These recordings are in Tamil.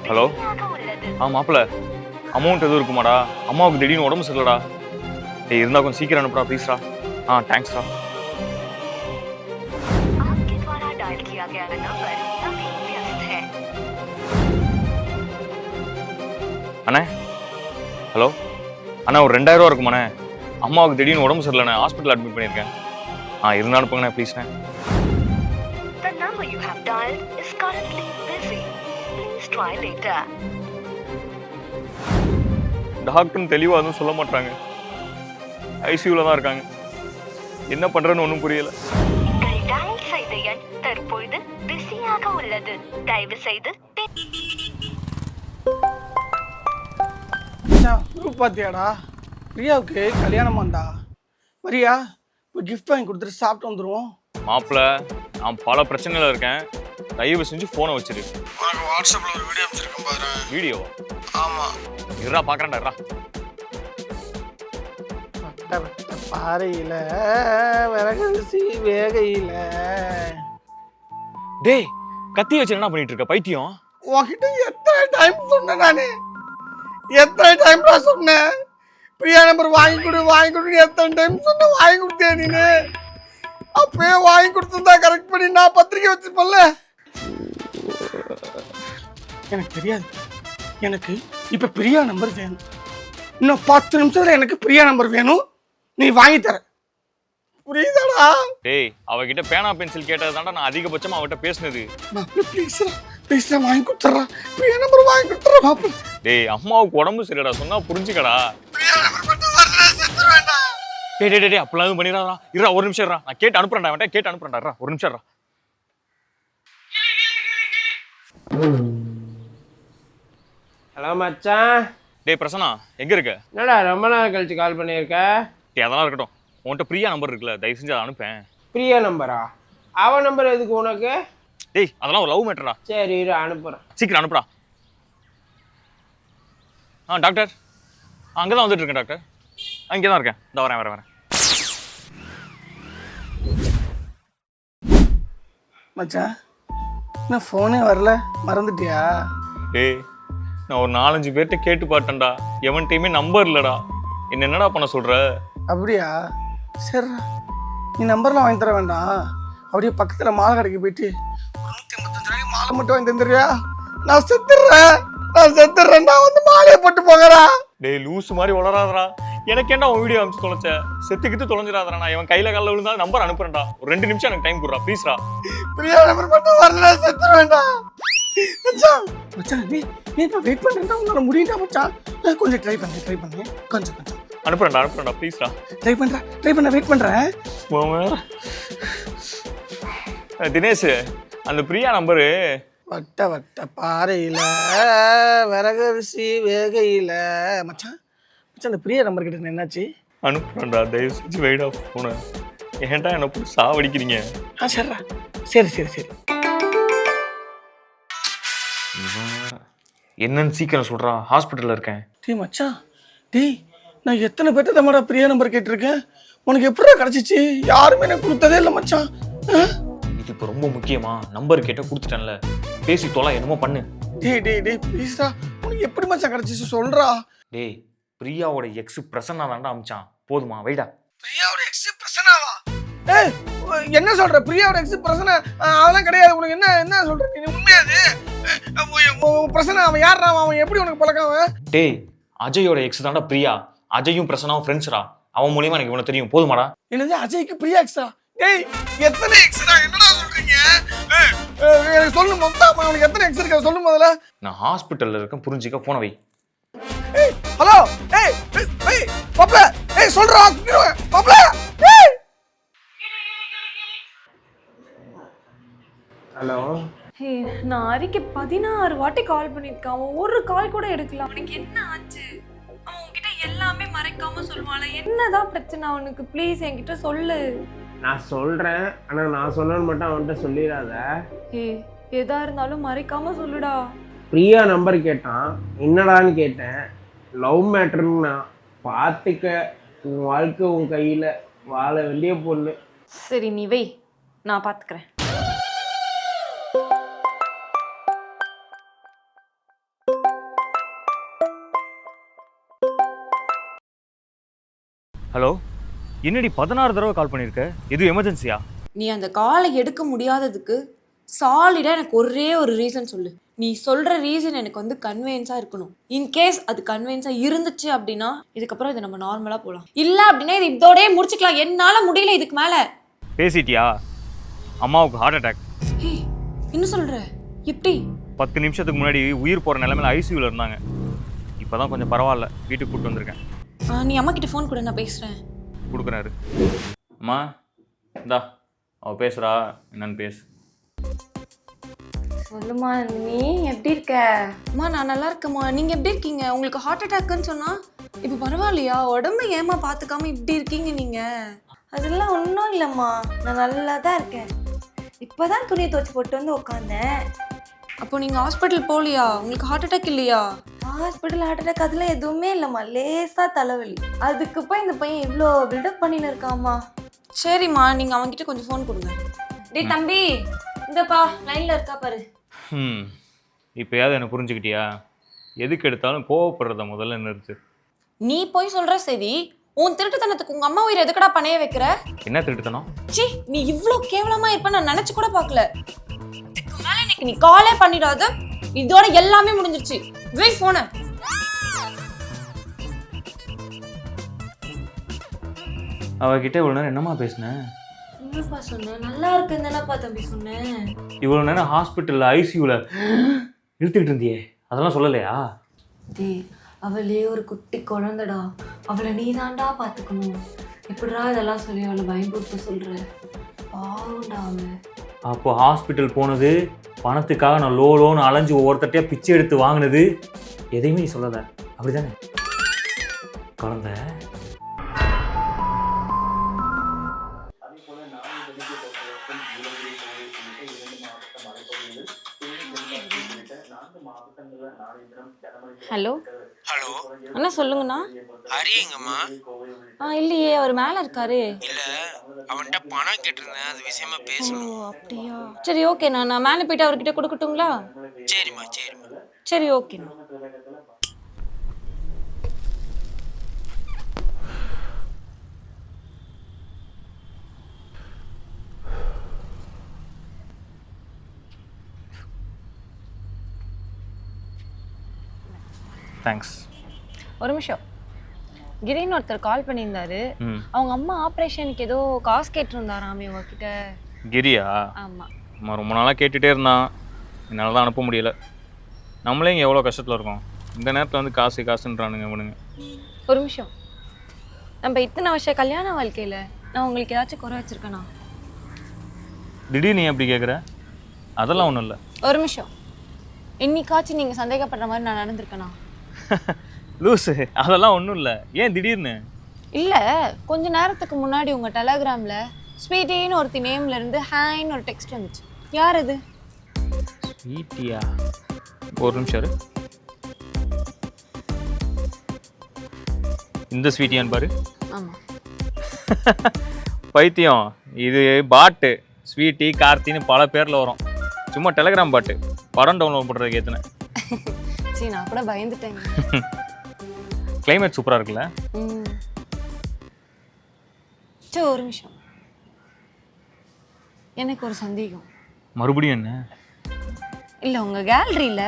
ஹலோ மாப்பிள்ள அமௌண்ட் எதுவும் இருக்குமாடா? அம்மாவுக்கு திடீர்னு உடம்பு சரியில்லடா. டேய் இருந்தா கொஞ்சம் சீக்கிரம் அனுப்புடா ப்ளீஸ்டா. தேங்க்ஸ்டா. அண்ணே ஹலோ அண்ணா, ஒரு 2000 ரூபா இருக்குமாண்ணே? அம்மாவுக்கு திடீர்னு உடம்பு சரியில்லைண்ணே, ஹாஸ்பிட்டல் அட்மிட் பண்ணியிருக்கேன். இருந்தா அனுப்புங்கண்ணே ப்ளீஸ்ண்ணே. டாக்டர் தெளிவா அதுவும் சொல்ல மாட்டாங்க. ஐசியூல தான் இருக்காங்க. என்ன பண்றேன்னு ஒன்றும் புரியல. பாத்தியாடா, பிரியாவுக்கு கல்யாணமாண்டா. வரியா? இப்போ கிஃப்ட் வாங்கி கொடுத்துட்டு சாப்பிட்டு வந்துடுவோம். மாப்பிள்ள, நான் பல பிரச்சனையில இருக்கேன். தயவு செஞ்சு போனை வச்சிரு. உனக்கு வாட்ஸ்அப்ல ஒரு வீடியோ அனுப்பிச்சிருக்கேன் பாரு. வீடியோ? ஆமா. இருடா பாக்குறேன்டா. பாறையில விறகரிசி வேகையில. டேய், கத்தி வச்சு என்ன பண்ணிட்டு இருக்க பைத்தியம்? உன்கிட்ட எத்தனை டைம் சொன்னேன் நானு? எத்தனை டைம் நான் சொன்னேன் பிரியா நம்பர் வாங்கி கொடு எத்தனை டைம் சொன்ன? வாங்கி கொடுத்தேன் நீனு. அப்பயே வாங்கி கொடுத்துருந்தா கரெக்ட் பண்ணி நான் பத்திரிக்கை வச்சிருப்பேன்ல. எனக்கு தெரியாது. எனக்கு இப்ப பிரியா நம்பர் வேணும். இன்னும் 10 நிமிஷத்துல எனக்கு பிரியா நம்பர் வேணும். நீ வாங்கி தர, புரியுதாடா? டேய், அவகிட்ட பேனா பென்சில் கேட்டதாண்டா நான் அதிகபட்சமா அவகிட்ட பேசுனது. ப்ளீஸ் வாங்கி கொடுத்துறா. பிரியா நம்பர் வாங்கி கொடுத்துறா மாப்ள. டேய், அம்மாவுக்கு உடம்பு சரியில்லடா, சொன்னா புரிஞ்சுக்கடா. பிரியா நம்பர் மட்டும் வரல, செத்து வேண்டா. டேய் அப்பலாம் எதுவும் பண்ணிராதடா. இருடா ஒரு நிமிஷம் இருடா. நான் கேட்டு அனுப்புறேன்டா. அவன்ட்ட கேட்டு அனுப்புறேன்டா. ஒரு நிமிஷம் இருடா. ஹலோ மச்சான். டேய் பிரசன்னா, எங்க இருக்க? என்னடா ரொம்ப நாள் கழிச்சு கால் பண்ணியிருக்க? டேய் அதெல்லாம் இருக்கட்டும். உன்கிட்ட பிரியா நம்பர் இருக்குல்ல, தயவு செஞ்சு அதை அனுப்பேன். பிரியா நம்பரா? அவ நம்பர் எதுக்கு உனக்கு? டேய் அதெல்லாம் ஒரு லவ் மேட்டரா. சரி இரு அனுப்புறேன். சீக்கிரம் அனுப்புடா. டாக்டர், அங்கதான் வந்துட்டு இருக்கேன் டாக்டர். அங்கே தான் இருக்கேன். இந்த வரேன். மச்சான், என்ன ஃபோனே வரல, மறந்துட்டியா? டேய், நான் ஒரு 4-5 பேர்கிட்ட கேட்டு பார்த்தேன்டா. எவன்கிட்டயுமே நம்பர் இல்லடா. என்னடா பண்ண சொல்ற? அப்படியா? சரி, நீ நம்பர்லாம் வாங்கி தர வேண்டாம். அப்படியே பக்கத்துல மாலை கடைக்கு போயிட்டு 155 ரூபாய்க்கு மாலை மட்டும் வாங்கி தந்துடுறியா? நான் செத்துறேன். நான் வந்து மாலையை போட்டு போகிறா. டேய் லூசு மாதிரி வளராதடா. எனக்கு என்ன உன் வீடியோ அனுப்பிச்சு தொலைச்ச? செத்துக்கிட்டு தொலைஞ்சிடாதடா. நான் இவன் கையில காலில் விழுந்தா நம்பர் அனுப்புறேன்டா. ஒரு 2 நிமிஷம் எனக்கு டைம் கொடுறா ப்ளீஸ்டா. பிரியா நம்பர் மட்டும் வரல, செத்துறேன்டா. மச்சான் நீ வெயிட் பண்றேன்டா. உன்னால முடியும்டா மச்சான். கொஞ்சம் ட்ரை பண்ணு. கொஞ்சம் அனுப்புறேன்டா ப்ளீஸ்டா. ட்ரை பண்ண வெயிட் பண்றேன். தினேஷ், அந்த பிரியா நம்பரு வட்ட பாறையில விறகரிசி வேகையில. மச்சான் அந்த பிரியா நம்பர் கிட்ட என்னாச்சு? அனுப்புறேன்டா. தயவு செஞ்சு வெயிட் ஆஃப் போன. ஏன்டா என்ன போட்டு சாவடிக்கிறீங்க? சரிடா. சரி. என்னன்னு சீக்கிரம் சொல்றா. ஹாஸ்பிட்டல்ல இருக்கேன். டேய் மச்சான், நான் எத்தனை பேர்ட்ட தம்மாடா பிரியா நம்பர் கேட்டிருக்கேன். உனக்கு எப்படிடா கிடைச்சிச்சு? யாருமே எனக்கு கொடுத்ததே இல்லை மச்சான். இது இப்போ ரொம்ப முக்கியமா? நம்பர் கேட்ட கொடுத்துட்டேன்ல, பேசி தொலை, என்னமோ பண்ணு. டேய் ப்ளீஸ்டா, உனக்கு எப்படி மச்சான் கிடைச்சிச்சு சொல்றா. டேய், பிரியாவோட எக்ஸ் பிரசன்னா தான்டா அமிச்சான். போதுமா? வைடா. பிரியாவோட எக்ஸ் பிரசன்னாவா? ஏய் என்ன சொல்ற? பிரியாவோட எக்ஸ் பிரசன்னா அதெல்லாம் கிடையாது. உனக்கு என்ன சொல்ற நீ? உண்மையாது பிரசன்னா? அவன் யாரா? அவன் எப்படி உனக்கு பழக்கம்? டேய், அஜயோட எக்ஸ் தான்டா பிரியா. அஜயும் பிரசன்னாவும் ஃப்ரெண்ட்ஸ்டா. அவன் மூலியமா எனக்கு இவனை தெரியும். போதுமாடா? என்னது அஜய்க்கு பிரியா எக்ஸா? டேய் எத்தனை எக்ஸ்டா? என்னடா சொல்றீங்க? எனக்கு சொல்லு மொத்தம். அவனுக்கு எத்தனை எக்ஸ் இருக்கா சொல்லு முதல்ல. நான் ஹாஸ்பிட்டல்ல இருக்கேன், புரிஞ்சுக்க. போன வை. ஹலோ. பாப்ல. சொல்றா பாப்ல. ஹலோ. நான் அரிக்கு 16 வாட்டி கால் பண்ணிருக்கான். அவன் ஒரு கால் கூட எடுக்கல. அவனுக்கு என்ன ஆச்சு? அவன் உன்கிட்ட எல்லாமே மறைக்காம சொல்லுவான். என்னதான் பிரச்சனை அவனுக்கு? ப்ளீஸ் என்கிட்ட சொல்லு. நான் சொல்றேன், ஆனா நான் சொன்னேன்னு மட்டும் அவன்கிட்ட சொல்லிடாத. எதா இருந்தாலும் மறைக்காம சொல்லுடா. பிரியா நம்பர் கேட்டான். என்னடான்னு கேட்டேன். லவ் மேட்டர்னு. நான் பார்த்துக்க, உன் வாழ்க்கை உன் கையில், வாழ வேண்டிய பொண்ணு. சரி நீ வை, நான் பார்த்துக்கிறேன். ஹலோ, என்னடி 16 தடவை கால் பண்ணியிருக்க? எதுவும் எமர்ஜென்சியா? நீ அந்த காலை எடுக்க முடியாததுக்கு சாலிடாக எனக்கு ஒரே ஒரு ரீசன் சொல்லு. நீ சொல்கிற ரீசன் எனக்கு வந்து கன்வீனியன்ஸாக இருக்கணும். இன்கேஸ் அது கன்வீனியன்ஸாக இருந்துச்சு அப்படின்னா இதுக்கப்புறம் இதை நம்ம நார்மலாக போகலாம். இல்லை அப்படின்னா இது இதோடயே முடிச்சுக்கலாம். என்னால் முடியல இதுக்கு மேலே. பேசிட்டியா? அம்மாவுக்கு ஹார்ட் அட்டாக். என்ன சொல்கிற? எப்படி? 10 நிமிஷத்துக்கு முன்னாடி உயிர் போகிற நிலைமையில ஐசியூவில் இருந்தாங்க. இப்போ தான் கொஞ்சம் பரவாயில்ல, வீட்டுக்கு கூப்பிட்டு வந்திருக்கேன். நீ அம்மா கிட்ட ஃபோன் கூட, நான் பேசுகிறேன். கொடுக்குறாரு. அம்மா இந்தா அவள் பேசுகிறா, என்னன்னு பேசு. சொல்லுமா, நீ எப்படி இருக்க? அம்மா நான் நல்லா இருக்கேம்மா, நீங்கள் எப்படி இருக்கீங்க? உங்களுக்கு ஹார்ட் அட்டாக்குன்னு சொன்னால் இப்போ பரவாயில்லையா? உடம்பு ஏமா பார்த்துக்காம இப்படி இருக்கீங்க நீங்கள்? அதெல்லாம் ஒன்றும் இல்லைம்மா, நான் நல்லா தான் இருக்கேன். இப்போ தான் துணியை துவச்சி போட்டு வந்து உட்காந்தேன். அப்போ நீங்கள் ஹாஸ்பிட்டல் போகலையா? உங்களுக்கு ஹார்ட் அட்டாக் இல்லையா? ஹாஸ்பிட்டல் ஹார்ட் அட்டாக் அதெல்லாம் எதுவுமே இல்லைம்மா, லேசாக தலைவலி. அதுக்கு போய் இந்த பையன் இவ்வளோ பில்டப் பண்ணின்னு இருக்காம்மா. சரிம்மா, நீங்கள் அவன்கிட்ட கொஞ்சம் ஃபோன் கொடுங்க. டேய் தம்பி, இந்தப்பா லைனில் இருக்கா பாரு. இப்போயாவது என்ன புரிஞ்சுக்கிட்டியா? எதுக்கு எடுத்தாலும் கோவப்படுறத முதல்ல நிறுத்து. நீ போய் சொல்கிற சரி, உன் திருட்டுத்தனத்துக்கு உங்கள் அம்மா உயிரை எதுக்கடா பணைய வைக்கிற? என்ன திருட்டுத்தனம்? சி, நீ இவ்வளோ கேவலமாக இருப்ப நான் நினச்சி கூட பார்க்கல. இதுக்கு மேலே எனக்கு நீ காலே பண்ணிடாத. இதோட எல்லாமே முடிஞ்சிருச்சு. வெயிட் போன. அவகிட்ட இவ்வளோ நேரம் என்னம்மா பேசினேன்? என்னப்பா சொன்னேன்? நல்லா இருக்குன்னு தானப்பா தம்பி சொன்னேன். இவ்வளோ நேரம் ஹாஸ்பிட்டலில் ஐசியூவில் இழுத்துக்கிட்டு இருந்தியே, அதெல்லாம் சொல்லலையா? டேய், அவளே ஒரு குட்டி குழந்தைடா, அவளை நீ தாண்டா பார்த்துக்கணும். எப்படிடா இதெல்லாம் சொல்லி அவளை பயன்படுத்த சொல்கிற? பாவண்டா அவன். அப்போ ஹாஸ்பிட்டல் போனது, பணத்துக்காக நான் லோன்னு அலைஞ்சு ஒவ்வொருத்தட்டையாக பிச்சை எடுத்து வாங்கினது எதையுமே நீ சொல்லலை, அப்படிதானே? குழந்தை ஹலோ ஹலோ அண்ணா, சொல்லுங்கண்ணா. ஹரிங்கம்மா? இல்லையே, அவர் மேலே இருக்காரு. இல்ல, அவன்கிட்ட பணம் கேட்டிருந்தேன், அது விஷயமா பேசணும். அப்படியா? சரி ஓகேண்ணா, நான் மேலே போயிட்டு அவர்கிட்ட கொடுக்கட்டுங்களா? சரிம்மா சரிம்மா. சரி ஓகேண்ணா. தேங்க்ஸ். ஒரு நிமிஷம். கிரின்னு ஒருத்தர் கால் பண்ணியிருந்தாரு. அவங்க அம்மா ஆப்ரேஷனுக்கு ஏதோ காசு கேட்டிருந்தாராமே உங்ககிட்ட. கிரியா? ஆமாம். அம்மா ரொம்ப நாளாக கேட்டுகிட்டே இருந்தான், என்னால் தான் அனுப்ப முடியல. நம்மளே இங்கே எவ்வளோ கஷ்டத்தில் இருக்கோம், இந்த நேரத்தில் வந்து காசு காசுன்றானுங்க இவனுங்க. ஒரு நிமிஷம். நம்ம இத்தனை வருஷம் கல்யாண வாழ்க்கையில் நான் உங்களுக்கு ஏதாச்சும் குறை வச்சுருக்கேண்ணா? திடீர்னு நீ எப்படி கேட்குற? அதெல்லாம் ஒன்றும் இல்லை. ஒரு நிமிஷம். என்னைக்காச்சும் நீங்கள் சந்தேகப்படுற மாதிரி நான் நடந்திருக்கேண்ணா? லூஸு, அதெல்லாம் ஒன்றும் இல்லை. ஏன் திடீர்னு? இல்லை, கொஞ்ச நேரத்துக்கு முன்னாடி உங்கள் டெலகிராமில் ஸ்வீட்டின்னு ஒருத்தி நேம்ல இருந்து ஹாய்ன்னு ஒரு டெக்ஸ்ட் வந்துச்சு. யார் அது? ஸ்வீட்டியா? ஒரு நிமிஷம் இரு. இந்த ஸ்வீட்டியான்னு பாரு. ஆமாம். பைத்தியம், இது பாட்டு. ஸ்வீட்டி கார்த்தின்னு பல பேரில் வரும். சும்மா டெலகிராம் பாட்டு, படம் டவுன்லோட் பண்ணுறதுக்கு ஏற்றுனேன். சரி, நான் கூட பயந்துட்டேங்க. கிளைமேட் சூப்பராக இருக்குல்ல? சரி ஒரு நிமிஷம், எனக்கு ஒரு சந்தேகம். மறுபடியும் என்ன? இல்லை, உங்கள் கேலரியில்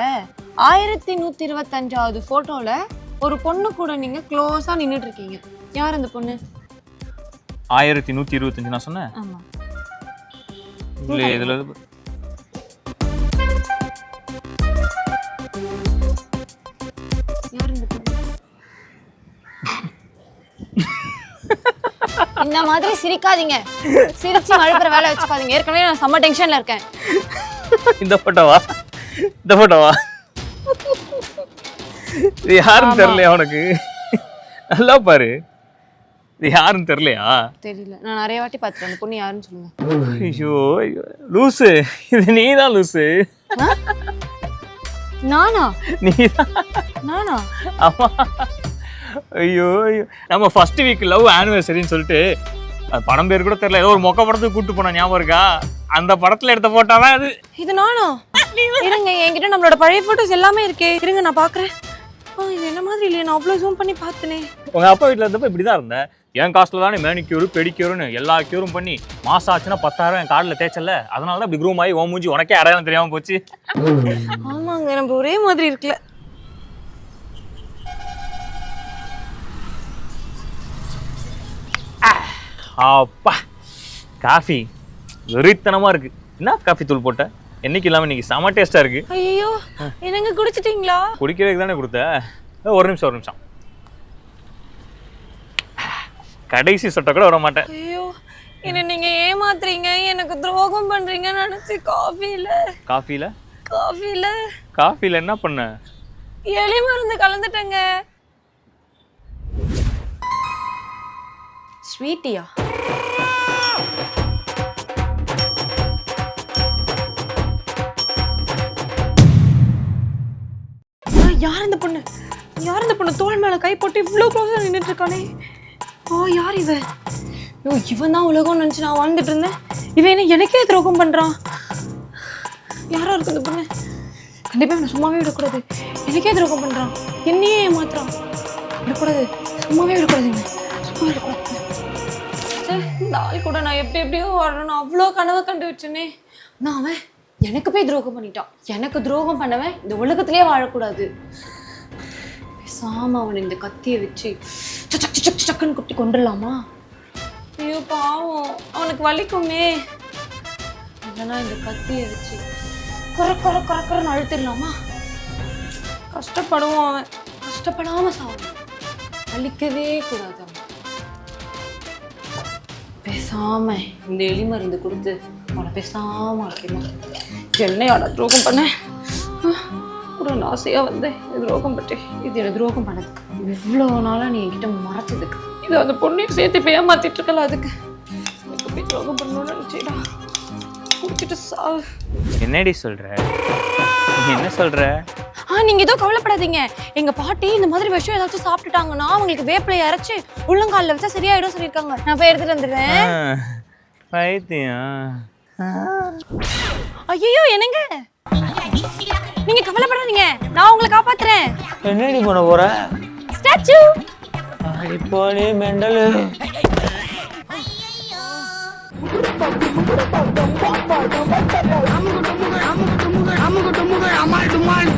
1125வது ஃபோட்டோவில் ஒரு பொண்ணு கூட நீங்கள் க்ளோஸாக நின்றுட்டு இருக்கீங்க. யார் அந்த பொண்ணு? 1125 நான் சொன்னேன். ஆமாம். இல்லை, இதில் யார் இந்த பொண்ணு? இந்த மாதிரி சிரிக்காதீங்க. சிரிச்சு மழுப்புற வேலை வச்சுக்காதீங்க. ஏற்கனவே நான் செம்ம டென்ஷன்ல இருக்கேன். இந்த போட்டோவா? இந்த போட்டோவா? இது யாருன்னு தெரியலையா உனக்கு? நல்லா பாரு, இது யாருன்னு தெரியலையா? தெரியல, நான் நிறைய வாட்டி பார்த்துட்டேன். அந்த பொண்ணு யாருன்னு சொல்லுங்க. ஐயோ லூசு, இது நீதான் லூசு. நானா? நீதான். நானா? ஆமா. ஐயோ ஐயோ, நம்ம ஃபர்ஸ்ட் வீக் லவ் ஆனிவர்சரின்னு சொல்லிட்டு அது படம் பேர் கூட தெரியல, ஏதோ ஒரு மொக்க படத்துக்கு கூப்பிட்டு போன ஞாபகம் இருக்கா? அந்த படத்துல எடுத்த போட்டாதான் அது. இது நானா? இருங்க, என்கிட்ட நம்மளோட பழைய போட்டோஸ் எல்லாமே இருக்கே. இருங்க நான் பாக்குறேன். இது என்ன மாதிரி இல்லையா? நான் அவ்வளோ ஜூம் பண்ணி பார்த்தனே. உங்க அப்பா வீட்டில் இருந்தப்ப இப்படிதான் இருந்தேன். என் காசுல தானே மேனிக்யூரு பெடிக்யூருன்னு எல்லா க்யூரும் பண்ணி மாசம் ஆச்சுன்னா 10,000 என் கார்டில் தேய்ச்சல, அதனால தான் இப்படி க்ரூம் ஆகி ஓ மூஞ்சி உனக்கே அடையாளம் தெரியாம போச்சு. ஆமாங்க, நம்ம ஒரே மாதிரி இருக்குல்ல. அப்பா காஃபி வெறித்தனமா இருக்கு. என்ன காஃபி தூள் போட்ட? என்னைக்கு இல்லாம இன்னைக்கு செம டேஸ்டா இருக்கு. ஐயோ, என்னங்க குடிச்சிட்டீங்களா? குடிக்கிறதுக்கு தானே கொடுத்த. ஒரு நிமிஷம். கடைசி சொட்ட கூட விட மாட்டேன். ஐயோ, என்ன நீங்க ஏமாத்துறீங்க, எனக்கு துரோகம் பண்றீங்கன்னு நினைச்சு காஃபில என்ன பண்ண? எலி மருந்து கலந்துட்டேங்க. ஸ்வீட்டியா? யார் இந்த பொண்ணு தோள் மேல கை போட்டு இவ்வளவு க்ளோஸா நின்னுட்டு இருக்கானே? யார் இவன்? இவன் தான் உலகம் நினைச்சு நான் வாழ்ந்துட்டு இருந்தேன். இவன் என்ன எனக்கே துரோகம் பண்றான். யாரா இருக்கு இந்த பொண்ணு? கண்டிப்பா இவனை சும்மாவே விடக்கூடாது. எனக்கே துரோகம் பண்றான், என்னையே ஏமாத்துறான். விடக்கூடாது, சும்மாவே விடக்கூடாதுங்க, சும்மா விடக்கூடாது. இந்த ஆள் கூட நான் எப்படியோ வரணும் அவ்வளோ கனவை கண்டு வச்சேனே. நான் அவன் எனக்கு போய் துரோகம் பண்ணிட்டான். எனக்கு துரோகம் பண்ணவன் இந்த உலகத்திலே வாழக்கூடாது. பேசாம அவனை இந்த கத்தியை வச்சு சக்குன்னு குட்டி கொண்டுடலாமா? ஐயோ பாவம், அவனுக்கு வலிக்குமே. இல்லைன்னா இந்த கத்தியை வச்சு குறக்குறன்னு அழுத்திடலாமா? கஷ்டப்படுவான் அவன், கஷ்டப்படாம சாவும், வலிக்கவே கூடாது. அவன் பேசாம இந்த எலி மருந்து கொடுத்து அவனை பேசாம அழைக்கணும். என்னையோட துரோகம் பண்ண ஒரு ஆசையா வந்து துரோகம் பட்டு இது என்ன துரோகம் பண்ணதுக்கு இவ்வளோ நாளா நீ என்கிட்ட மறைச்சதுக்கு இது அந்த பொண்ணையும் சேர்த்து போய் ஏமாத்திட்டு இருக்கல, அதுக்கு எனக்கு போய் துரோகம் பண்ணணும்னு நினைச்சேடா. குடிச்சிட்டு சாவு. என்னடி சொல்ற? என்ன சொல்ற? நீங்க ஏதோ கவலைப்படாதீங்க. எங்க பாட்டி இந்த மாதிரி விஷயம் ஏதாச்சும் சாப்பிட்டுட்டாங்கன்னா அவங்களுக்கு வேப்பிலை அரைச்சு உள்ளங்காலில் வச்சா சரியாயிடும் சொல்லியிருக்காங்க. நான் போய் எடுத்துட்டு வந்துடுறேன். பைத்தியம். ஐயோ, என்னங்க நீங்க கவலைப்படாதீங்க, நான் உங்களை காப்பாத்துறேன். என்னடி பண்ண போற? ஸ்டாச்சு. இப்போ நீ மெண்டல். அமுகு டுமுகு அமால் டுமால்